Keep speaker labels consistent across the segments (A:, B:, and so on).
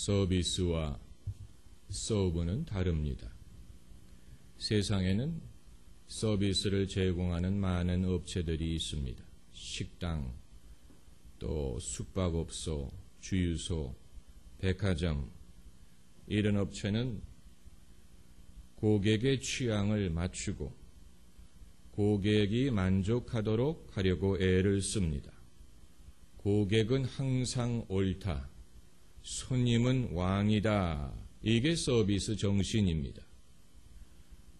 A: 서비스와 서브는 다릅니다. 세상에는 서비스를 제공하는 많은 업체들이 있습니다. 식당, 또 숙박업소, 주유소, 백화점, 이런 업체는 고객의 취향을 맞추고 고객이 만족하도록 하려고 애를 씁니다. 고객은 항상 옳다, 손님은 왕이다. 이게 서비스 정신입니다.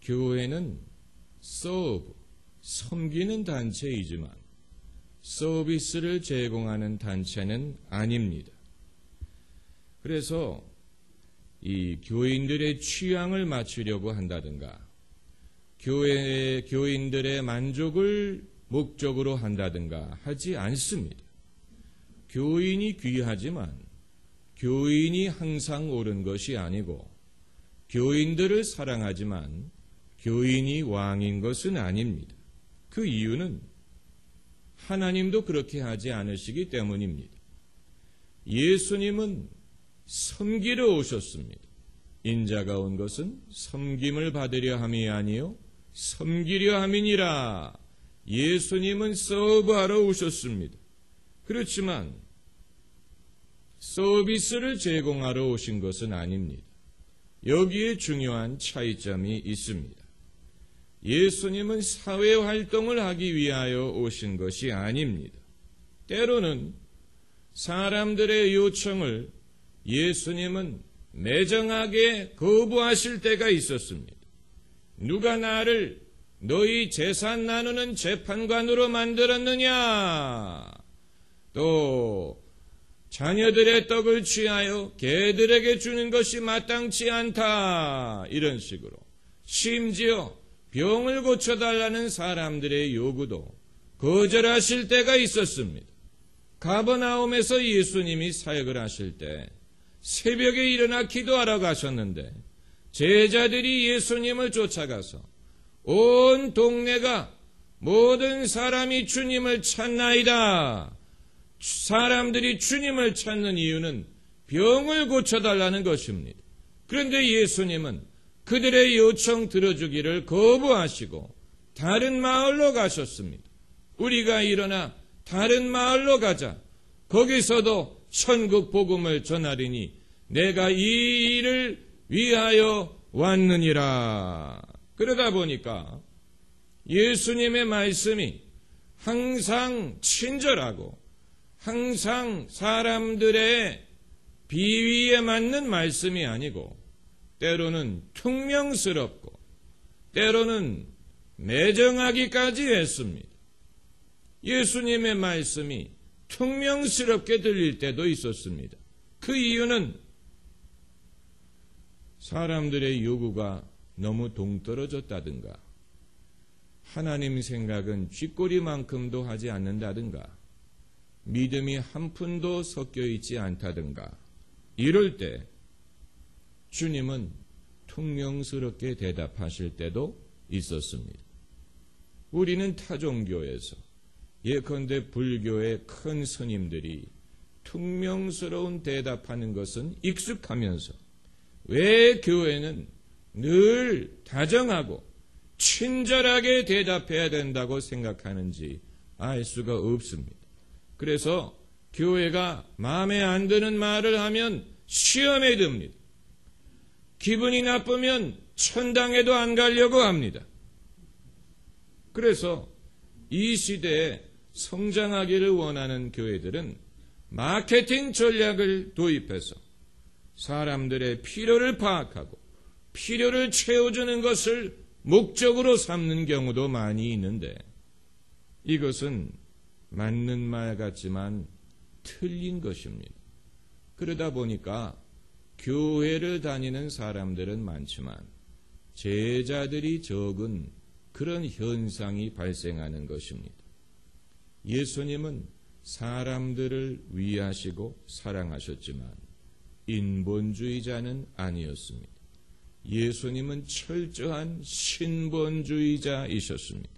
A: 교회는 서브, 섬기는 단체이지만 서비스를 제공하는 단체는 아닙니다. 그래서 이 교인들의 취향을 맞추려고 한다든가 교인들의 만족을 목적으로 한다든가 하지 않습니다. 교인이 귀하지만 교인이 항상 옳은 것이 아니고 교인들을 사랑하지만 교인이 왕인 것은 아닙니다. 그 이유는 하나님도 그렇게 하지 않으시기 때문입니다. 예수님은 섬기러 오셨습니다. 인자가 온 것은 섬김을 받으려 함이 아니요 섬기려 함이니라. 예수님은 서브하러 오셨습니다. 그렇지만 서비스를 제공하러 오신 것은 아닙니다. 여기에 중요한 차이점이 있습니다. 예수님은 사회활동을 하기 위하여 오신 것이 아닙니다. 때로는 사람들의 요청을 예수님은 매정하게 거부하실 때가 있었습니다. 누가 나를 너희 재산 나누는 재판관으로 만들었느냐? 또 자녀들의 떡을 취하여 개들에게 주는 것이 마땅치 않다. 이런 식으로 심지어 병을 고쳐달라는 사람들의 요구도 거절하실 때가 있었습니다. 가버나움에서 예수님이 사역을 하실 때 새벽에 일어나 기도하러 가셨는데 제자들이 예수님을 쫓아가서 온 동네가 모든 사람이 주님을 찾나이다. 사람들이 주님을 찾는 이유는 병을 고쳐달라는 것입니다. 그런데 예수님은 그들의 요청 들어주기를 거부하시고 다른 마을로 가셨습니다. 우리가 일어나 다른 마을로 가자. 거기서도 천국 복음을 전하리니 내가 이 일을 위하여 왔느니라. 그러다 보니까 예수님의 말씀이 항상 친절하고 항상 사람들의 비위에 맞는 말씀이 아니고 때로는 퉁명스럽고 때로는 매정하기까지 했습니다. 예수님의 말씀이 퉁명스럽게 들릴 때도 있었습니다. 그 이유는 사람들의 요구가 너무 동떨어졌다든가 하나님 생각은 쥐꼬리만큼도 하지 않는다든가 믿음이 한 푼도 섞여 있지 않다든가 이럴 때 주님은 퉁명스럽게 대답하실 때도 있었습니다. 우리는 타종교에서 예컨대 불교의 큰 스님들이 퉁명스러운 대답하는 것은 익숙하면서 왜 교회는 늘 다정하고 친절하게 대답해야 된다고 생각하는지 알 수가 없습니다. 그래서 교회가 마음에 안 드는 말을 하면 시험에 듭니다. 기분이 나쁘면 천당에도 안 가려고 합니다. 그래서 이 시대에 성장하기를 원하는 교회들은 마케팅 전략을 도입해서 사람들의 필요를 파악하고 필요를 채워주는 것을 목적으로 삼는 경우도 많이 있는데 이것은 맞는 말 같지만 틀린 것입니다. 그러다 보니까 교회를 다니는 사람들은 많지만 제자들이 적은 그런 현상이 발생하는 것입니다. 예수님은 사람들을 위하시고 사랑하셨지만 인본주의자는 아니었습니다. 예수님은 철저한 신본주의자이셨습니다.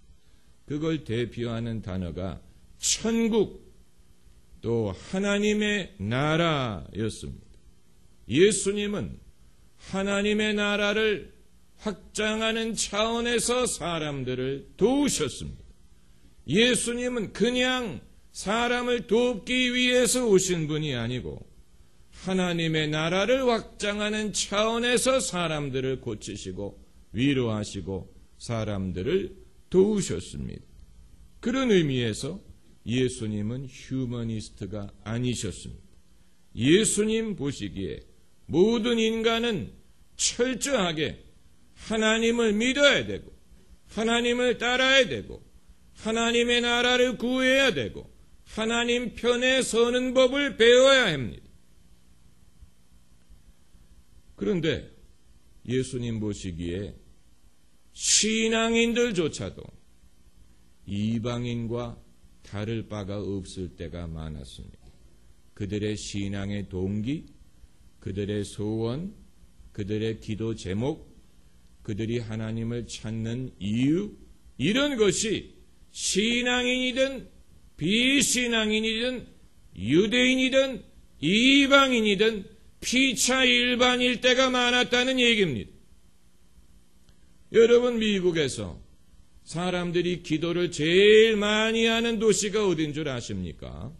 A: 그걸 대표하는 단어가 천국 또 하나님의 나라였습니다. 예수님은 하나님의 나라를 확장하는 차원에서 사람들을 도우셨습니다. 예수님은 그냥 사람을 돕기 위해서 오신 분이 아니고 하나님의 나라를 확장하는 차원에서 사람들을 고치시고 위로하시고 사람들을 도우셨습니다. 그런 의미에서 예수님은 휴머니스트가 아니셨습니다. 예수님 보시기에 모든 인간은 철저하게 하나님을 믿어야 되고 하나님을 따라야 되고 하나님의 나라를 구해야 되고 하나님 편에 서는 법을 배워야 합니다. 그런데 예수님 보시기에 신앙인들조차도 이방인과 다를 바가 없을 때가 많았습니다. 그들의 신앙의 동기, 그들의 소원, 그들의 기도 제목, 그들이 하나님을 찾는 이유, 이런 것이 신앙인이든 비신앙인이든 유대인이든 이방인이든 피차 일반일 때가 많았다는 얘기입니다. 여러분, 미국에서 사람들이 기도를 제일 많이 하는 도시가 어딘 줄 아십니까?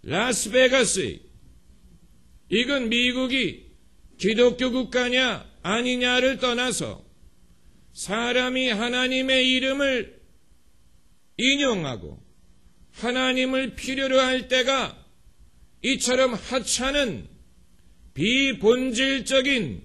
A: 라스베가스. 이건 미국이 기독교 국가냐 아니냐를 떠나서 사람이 하나님의 이름을 인용하고 하나님을 필요로 할 때가 이처럼 하찮은 비본질적인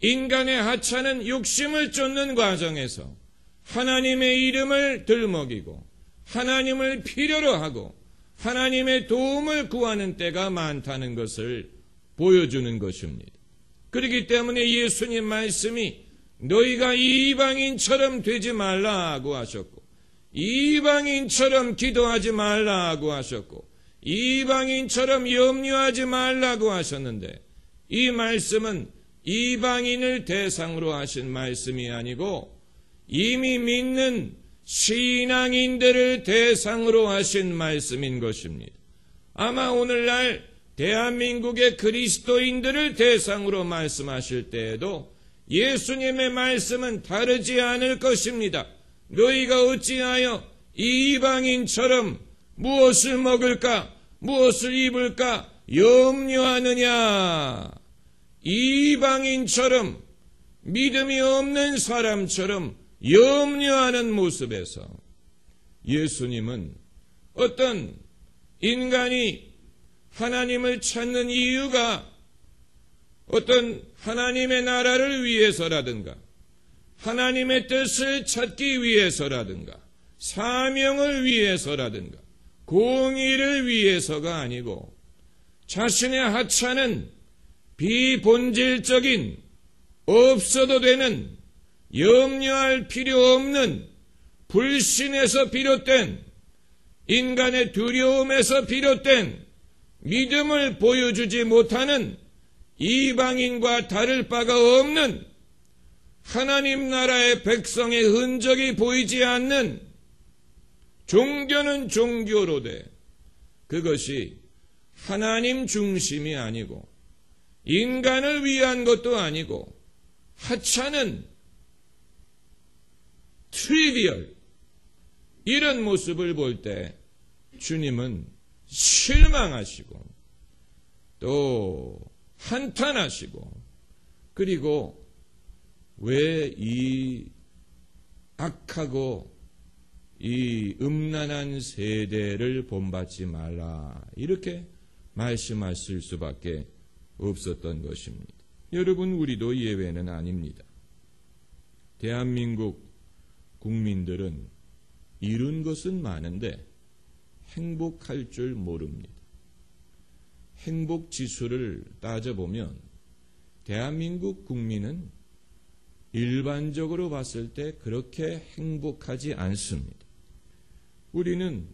A: 인간의 하찮은 욕심을 쫓는 과정에서 하나님의 이름을 들먹이고 하나님을 필요로 하고 하나님의 도움을 구하는 때가 많다는 것을 보여주는 것입니다. 그렇기 때문에 예수님 말씀이 너희가 이방인처럼 되지 말라고 하셨고 이방인처럼 기도하지 말라고 하셨고 이방인처럼 염려하지 말라고 하셨는데 이 말씀은 이방인을 대상으로 하신 말씀이 아니고 이미 믿는 신앙인들을 대상으로 하신 말씀인 것입니다. 아마 오늘날 대한민국의 그리스도인들을 대상으로 말씀하실 때에도 예수님의 말씀은 다르지 않을 것입니다. 너희가 어찌하여 이방인처럼 무엇을 먹을까, 무엇을 입을까 염려하느냐. 이방인처럼 믿음이 없는 사람처럼 염려하는 모습에서 예수님은 어떤 인간이 하나님을 찾는 이유가 어떤 하나님의 나라를 위해서라든가 하나님의 뜻을 찾기 위해서라든가 사명을 위해서라든가 공의를 위해서가 아니고 자신의 하찮은 비본질적인 없어도 되는 염려할 필요 없는 불신에서 비롯된 인간의 두려움에서 비롯된 믿음을 보여주지 못하는 이방인과 다를 바가 없는 하나님 나라의 백성의 흔적이 보이지 않는 종교는 종교로되 그것이 하나님 중심이 아니고 인간을 위한 것도 아니고 하찮은 트리비얼 이런 모습을 볼 때 주님은 실망하시고 또 한탄하시고 그리고 왜 이 악하고 이 음란한 세대를 본받지 말라 이렇게 말씀하실 수밖에 없었던 것입니다. 여러분, 우리도 예외는 아닙니다. 대한민국 국민들은 이룬 것은 많은데 행복할 줄 모릅니다. 행복 지수를 따져보면 대한민국 국민은 일반적으로 봤을 때 그렇게 행복하지 않습니다. 우리는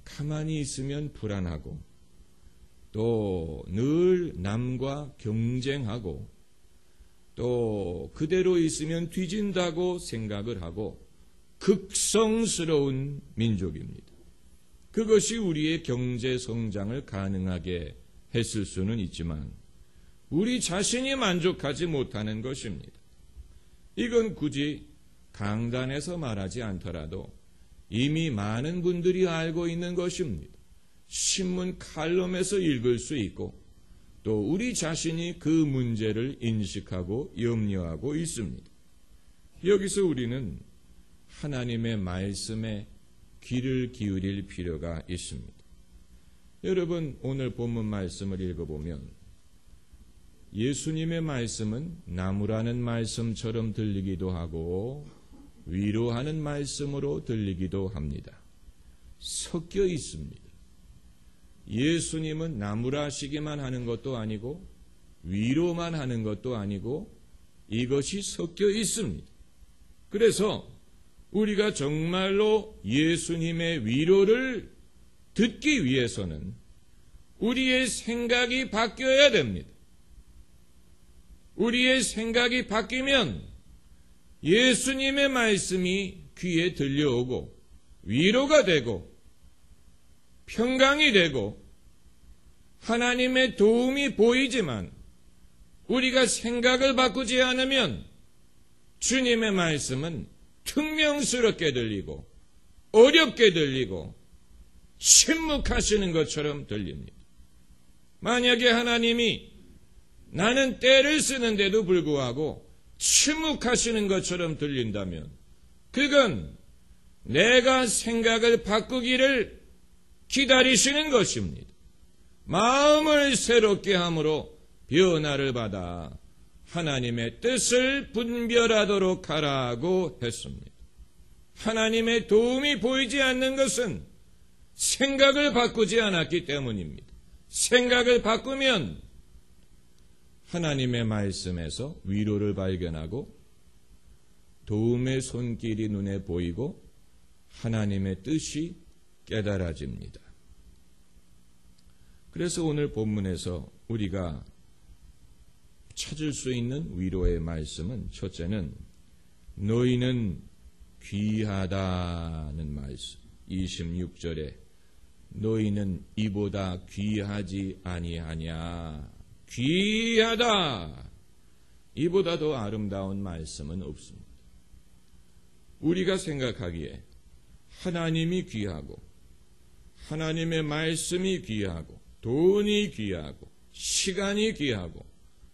A: 가만히 있으면 불안하고 또 늘 남과 경쟁하고 또 그대로 있으면 뒤진다고 생각을 하고 극성스러운 민족입니다. 그것이 우리의 경제 성장을 가능하게 했을 수는 있지만 우리 자신이 만족하지 못하는 것입니다. 이건 굳이 강단에서 말하지 않더라도 이미 많은 분들이 알고 있는 것입니다. 신문 칼럼에서 읽을 수 있고 또 우리 자신이 그 문제를 인식하고 염려하고 있습니다. 여기서 우리는 하나님의 말씀에 귀를 기울일 필요가 있습니다. 여러분, 오늘 본문 말씀을 읽어보면 예수님의 말씀은 나무라는 말씀처럼 들리기도 하고 위로하는 말씀으로 들리기도 합니다. 섞여 있습니다. 예수님은 나무라시기만 하는 것도 아니고 위로만 하는 것도 아니고 이것이 섞여 있습니다. 그래서 우리가 정말로 예수님의 위로를 듣기 위해서는 우리의 생각이 바뀌어야 됩니다. 우리의 생각이 바뀌면 예수님의 말씀이 귀에 들려오고 위로가 되고 평강이 되고 하나님의 도움이 보이지만 우리가 생각을 바꾸지 않으면 주님의 말씀은 퉁명스럽게 들리고 어렵게 들리고 침묵하시는 것처럼 들립니다. 만약에 하나님이 나는 때를 쓰는데도 불구하고 침묵하시는 것처럼 들린다면 그건 내가 생각을 바꾸기를 기다리시는 것입니다. 마음을 새롭게 함으로 변화를 받아 하나님의 뜻을 분별하도록 하라고 했습니다. 하나님의 도움이 보이지 않는 것은 생각을 바꾸지 않았기 때문입니다. 생각을 바꾸면 하나님의 말씀에서 위로를 발견하고 도움의 손길이 눈에 보이고 하나님의 뜻이 깨달아집니다. 그래서 오늘 본문에서 우리가 찾을 수 있는 위로의 말씀은 첫째는 너희는 귀하다는 말씀. 26절에 너희는 이보다 귀하지 아니하냐. 귀하다. 이보다 더 아름다운 말씀은 없습니다. 우리가 생각하기에 하나님이 귀하고 하나님의 말씀이 귀하고 돈이 귀하고 시간이 귀하고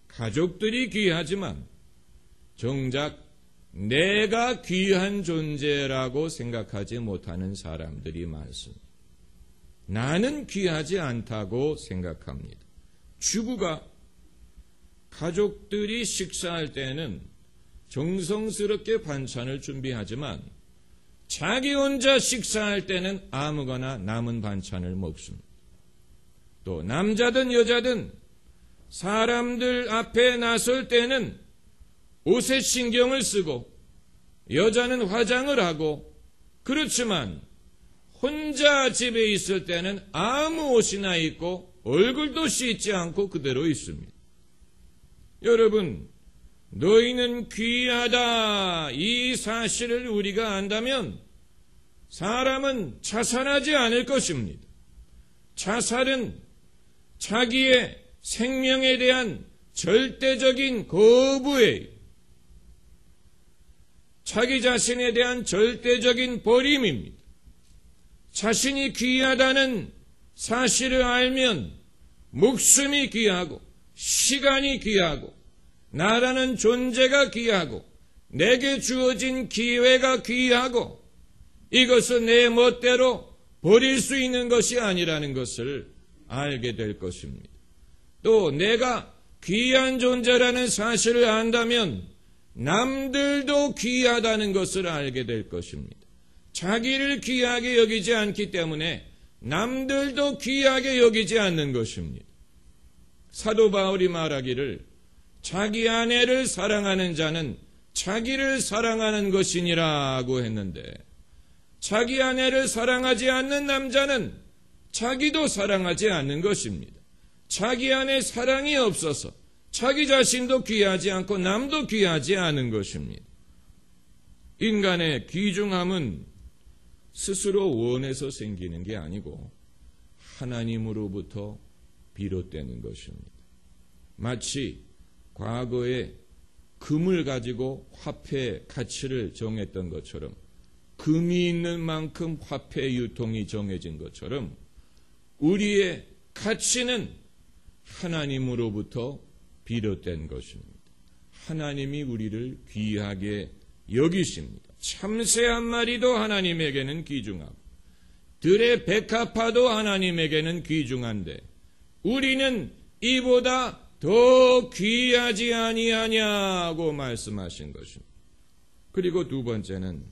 A: 가족들이 귀하지만 정작 내가 귀한 존재라고 생각하지 못하는 사람들이 많습니다. 나는 귀하지 않다고 생각합니다. 주부가 가족들이 식사할 때는 정성스럽게 반찬을 준비하지만 자기 혼자 식사할 때는 아무거나 남은 반찬을 먹습니다. 또 남자든 여자든 사람들 앞에 나설 때는 옷에 신경을 쓰고 여자는 화장을 하고 그렇지만 혼자 집에 있을 때는 아무 옷이나 입고 얼굴도 씻지 않고 그대로 있습니다. 여러분, 너희는 귀하다 이 사실을 우리가 안다면 사람은 자살하지 않을 것입니다. 자살은 자기의 생명에 대한 절대적인 거부예요. 자기 자신에 대한 절대적인 버림입니다. 자신이 귀하다는 사실을 알면 목숨이 귀하고 시간이 귀하고 나라는 존재가 귀하고 내게 주어진 기회가 귀하고 이것은 내 멋대로 버릴 수 있는 것이 아니라는 것을 알게 될 것입니다. 또 내가 귀한 존재라는 사실을 안다면 남들도 귀하다는 것을 알게 될 것입니다. 자기를 귀하게 여기지 않기 때문에 남들도 귀하게 여기지 않는 것입니다. 사도 바울이 말하기를 자기 아내를 사랑하는 자는 자기를 사랑하는 것이니라고 했는데 자기 아내를 사랑하지 않는 남자는 자기도 사랑하지 않는 것입니다. 자기 안에 사랑이 없어서 자기 자신도 귀하지 않고 남도 귀하지 않은 것입니다. 인간의 귀중함은 스스로 원해서 생기는 게 아니고 하나님으로부터 비롯되는 것입니다. 마치 과거에 금을 가지고 화폐 가치를 정했던 것처럼 금이 있는 만큼 화폐 유통이 정해진 것처럼 우리의 가치는 하나님으로부터 비롯된 것입니다. 하나님이 우리를 귀하게 여기십니다. 참새 한 마리도 하나님에게는 귀중하고 들의 백합화도 하나님에게는 귀중한데 우리는 이보다 더 귀하지 아니하냐고 말씀하신 것입니다. 그리고 두 번째는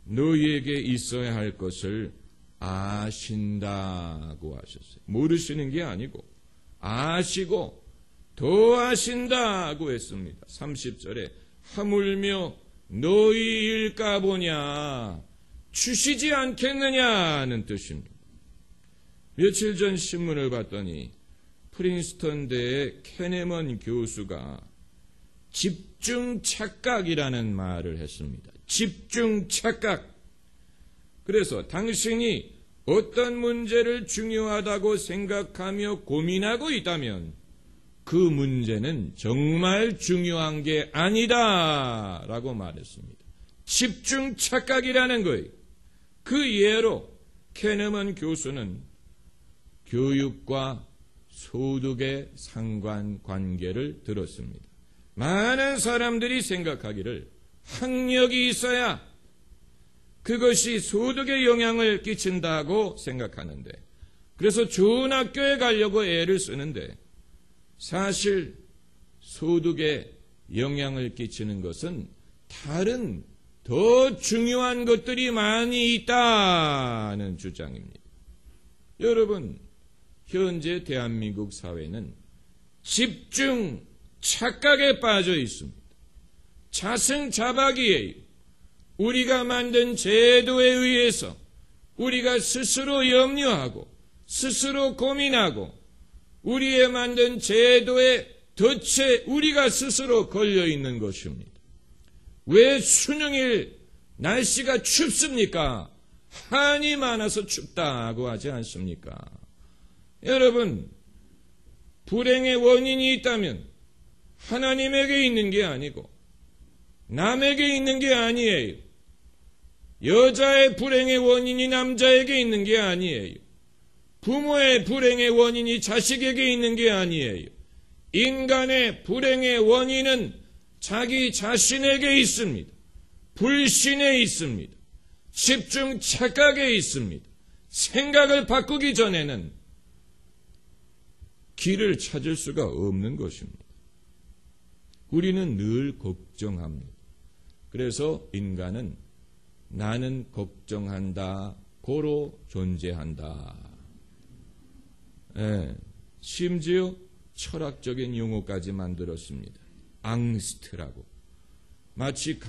A: 너희에게 있어야 할 것을 아신다고 하셨어요. 모르시는 게 아니고 아시고 더 아신다고 했습니다. 30절에 하물며 너희일까 보냐 주시지 않겠느냐는 뜻입니다. 며칠 전 신문을 봤더니 프린스턴대의 캐네먼 교수가 집중 착각이라는 말을 했습니다. 집중 착각. 그래서 당신이 어떤 문제를 중요하다고 생각하며 고민하고 있다면 그 문제는 정말 중요한 게 아니다 라고 말했습니다. 집중 착각이라는 거예요. 그 예로 캐네먼 교수는 교육과 소득의 상관관계를 들었습니다. 많은 사람들이 생각하기를 학력이 있어야 그것이 소득에 영향을 끼친다고 생각하는데 그래서 좋은 학교에 가려고 애를 쓰는데 사실 소득에 영향을 끼치는 것은 다른 더 중요한 것들이 많이 있다는 주장입니다. 여러분, 현재 대한민국 사회는 집중 착각에 빠져 있습니다. 자승자박이에요. 우리가 만든 제도에 의해서 우리가 스스로 염려하고 스스로 고민하고 우리의 만든 제도에 덫에 우리가 스스로 걸려 있는 것입니다. 왜 수능일 날씨가 춥습니까? 한이 많아서 춥다고 하지 않습니까? 여러분, 불행의 원인이 있다면 하나님에게 있는 게 아니고 남에게 있는 게 아니에요. 여자의 불행의 원인이 남자에게 있는 게 아니에요. 부모의 불행의 원인이 자식에게 있는 게 아니에요. 인간의 불행의 원인은 자기 자신에게 있습니다. 불신에 있습니다. 집중 착각에 있습니다. 생각을 바꾸기 전에는 길을 찾을 수가 없는 것입니다. 우리는 늘 걱정합니다. 그래서 인간은 나는 걱정한다, 고로 존재한다. 심지어 철학적인 용어까지 만들었습니다. 앙스트라고. 마치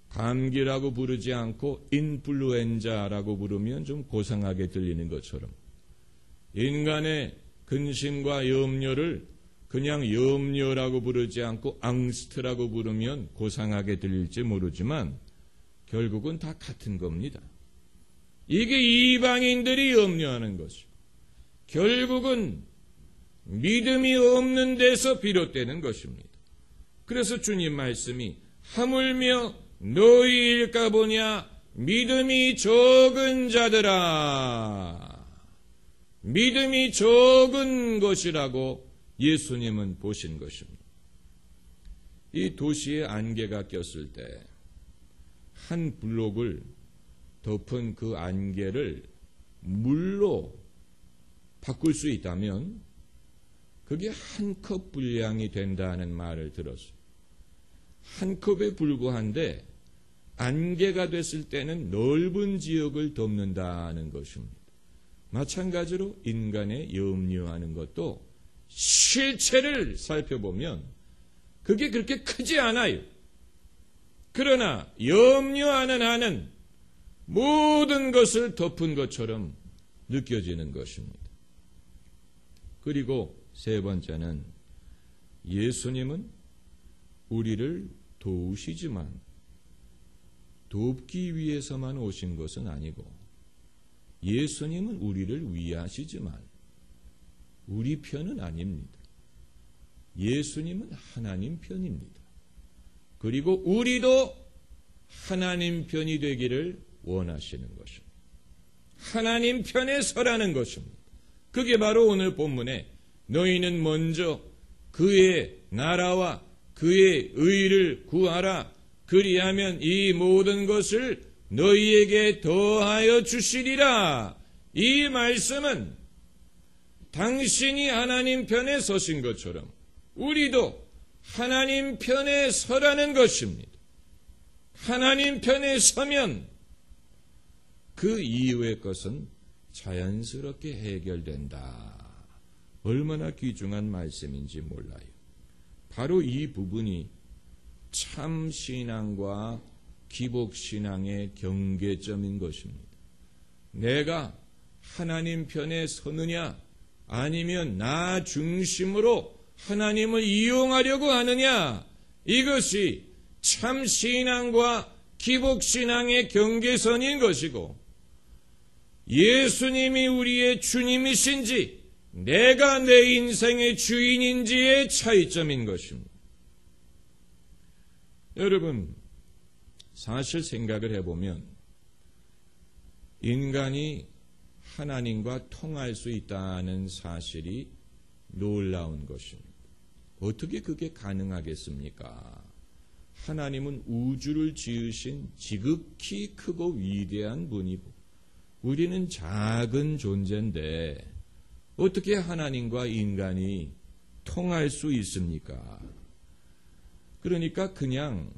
A: 감기라고 부르지 않고 인플루엔자라고 부르면 좀 고상하게 들리는 것처럼 인간의 근심과 염려를 그냥 염려라고 부르지 않고 앙스트라고 부르면 고상하게 들릴지 모르지만 결국은 다 같은 겁니다. 이게 이방인들이 염려하는 것이고 결국은 믿음이 없는 데서 비롯되는 것입니다. 그래서 주님 말씀이 하물며 너희일까 보냐 믿음이 적은 자들아. 믿음이 적은 것이라고 예수님은 보신 것입니다. 이 도시에 안개가 꼈을 때 한 블록을 덮은 그 안개를 물로 바꿀 수 있다면 그게 한 컵 분량이 된다는 말을 들었어요. 한 컵에 불과한데 안개가 됐을 때는 넓은 지역을 덮는다는 것입니다. 마찬가지로 인간의 염려하는 것도 실체를 살펴보면 그게 그렇게 크지 않아요. 그러나 염려하는 한은 모든 것을 덮은 것처럼 느껴지는 것입니다. 그리고 세 번째는 예수님은 우리를 도우시지만 돕기 위해서만 오신 것은 아니고 예수님은 우리를 위하시지만 우리 편은 아닙니다. 예수님은 하나님 편입니다. 그리고 우리도 하나님 편이 되기를 원하시는 것입니다. 하나님 편에 서라는 것입니다. 그게 바로 오늘 본문에 너희는 먼저 그의 나라와 그의 의를 구하라. 그리하면 이 모든 것을 너희에게 더하여 주시리라. 이 말씀은 당신이 하나님 편에 서신 것처럼 우리도 하나님 편에 서라는 것입니다. 하나님 편에 서면 그 이후의 것은 자연스럽게 해결된다. 얼마나 귀중한 말씀인지 몰라요. 바로 이 부분이 참 신앙과 기복 신앙의 경계점인 것입니다. 내가 하나님 편에 서느냐 아니면 나 중심으로 하나님을 이용하려고 하느냐, 이것이 참 신앙과 기복 신앙의 경계선인 것이고, 예수님이 우리의 주님이신지 내가 내 인생의 주인인지의 차이점인 것입니다. 여러분, 사실 생각을 해보면 인간이 하나님과 통할 수 있다는 사실이 놀라운 것입니다. 어떻게 그게 가능하겠습니까? 하나님은 우주를 지으신 지극히 크고 위대한 분이고 우리는 작은 존재인데 어떻게 하나님과 인간이 통할 수 있습니까? 그러니까 그냥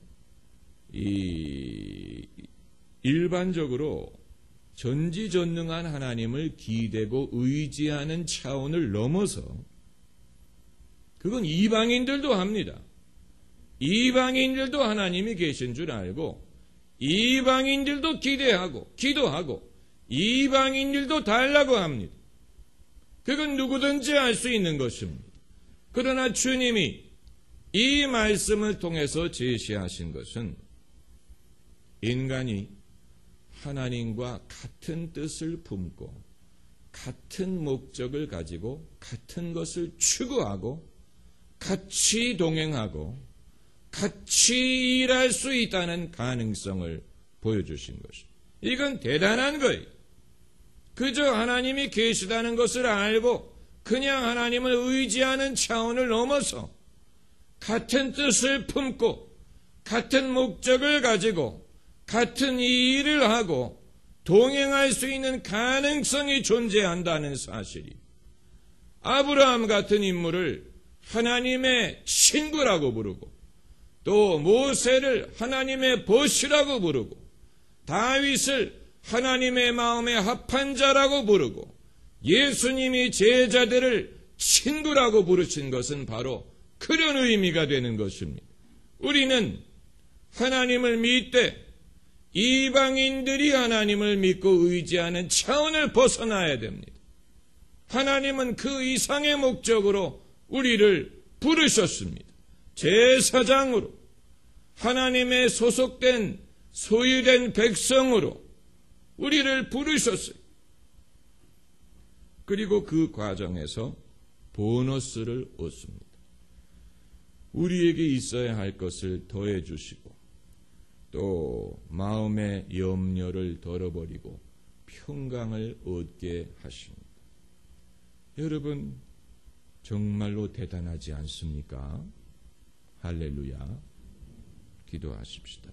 A: 일반적으로 전지전능한 하나님을 기대고 의지하는 차원을 넘어서, 그건 이방인들도 합니다. 이방인들도 하나님이 계신 줄 알고 이방인들도 기대하고 기도하고 이방인들도 달라고 합니다. 그건 누구든지 알 수 있는 것입니다. 그러나 주님이 이 말씀을 통해서 제시하신 것은 인간이 하나님과 같은 뜻을 품고 같은 목적을 가지고 같은 것을 추구하고 같이 동행하고 같이 일할 수 있다는 가능성을 보여주신 것입니다. 이건 대단한 거예요. 그저 하나님이 계시다는 것을 알고 그냥 하나님을 의지하는 차원을 넘어서 같은 뜻을 품고 같은 목적을 가지고 같은 일을 하고 동행할 수 있는 가능성이 존재한다는 사실이, 아브라함 같은 인물을 하나님의 친구라고 부르고 또 모세를 하나님의 보시라고 부르고 다윗을 하나님의 마음에 합한 자라고 부르고 예수님이 제자들을 친구라고 부르신 것은 바로 그런 의미가 되는 것입니다. 우리는 하나님을 믿되 이방인들이 하나님을 믿고 의지하는 차원을 벗어나야 됩니다. 하나님은 그 이상의 목적으로 우리를 부르셨습니다. 제사장으로, 하나님의 소속된 소유된 백성으로 우리를 부르셨어요. 그리고 그 과정에서 보너스를 얻습니다. 우리에게 있어야 할 것을 더해 주시고 또 마음의 염려를 덜어버리고 평강을 얻게 하십니다. 여러분, 정말로 대단하지 않습니까? 할렐루야. 기도하십시다.